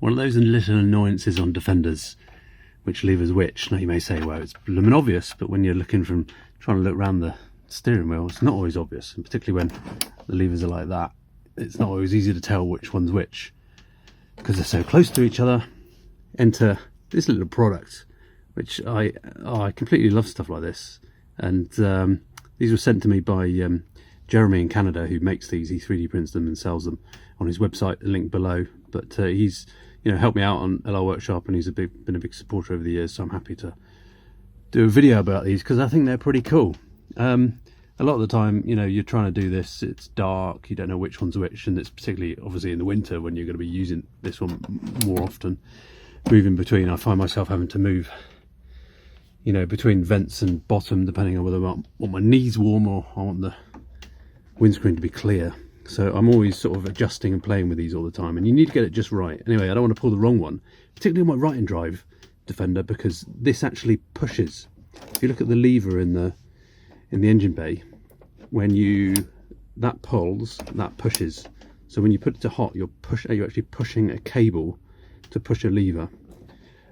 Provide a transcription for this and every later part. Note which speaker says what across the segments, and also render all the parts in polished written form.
Speaker 1: One of those little annoyances on Defenders, which levers which. Now you may say, well, it's blooming obvious, but when you're looking from trying to look around the steering wheel, it's not always obvious, and particularly when the levers are like that, it's not always easy to tell which one's which because they're so close to each other. Enter this little product, which I completely love stuff like this, and these were sent to me by Jeremy in Canada, who makes these. He 3D prints them and sells them on his website, the link below. But he's helped me out on LR Workshop, and he's been a big supporter over the years, so I'm happy to do a video about these because I think they're pretty cool. A lot of the time, you're trying to do this, it's dark, you don't know which one's which, and it's particularly obviously in the winter when you're going to be using this one more often. Moving between, I find myself having to move between vents and bottom, depending on whether I want my knees warm or I want the windscreen to be clear. So I'm always sort of adjusting and playing with these all the time, and you need to get it just right. Anyway, I don't want to pull the wrong one, particularly on my right hand drive Defender, because this actually pushes. If you look at the lever in the engine bay, when that pulls, that pushes. So when you put it to hot, you're actually pushing a cable to push a lever.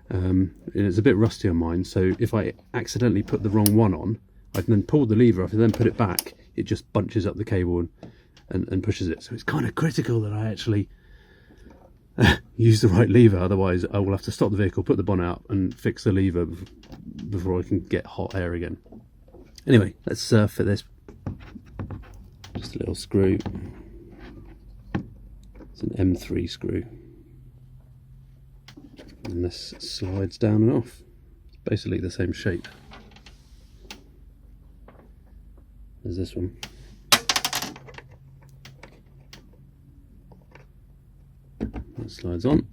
Speaker 1: And it's a bit rusty on mine, so if I accidentally put the wrong one on, I can then pull the lever off and then put it back, it just bunches up the cable and pushes it. So it's kind of critical that I actually use the right lever, otherwise I will have to stop the vehicle, put the bonnet up and fix the lever before I can get hot air again. Anyway, let's fit this. Just a little screw. It's an M3 screw. And this slides down and off. It's basically the same shape as this one. That slides on.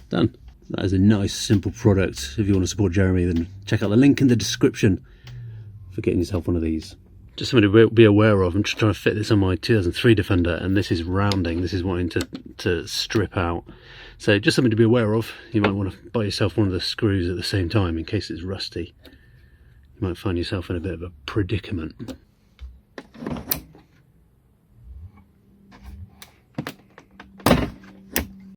Speaker 1: Done. That is a nice, simple product. If you want to support Jeremy, then check out the link in the description for getting yourself one of these. Just something to be aware of. I'm just trying to fit this on my 2003 Defender, and this is rounding. This is wanting to strip out. So just something to be aware of. You might want to buy yourself one of the screws at the same time in case it's rusty. You might find yourself in a bit of a predicament.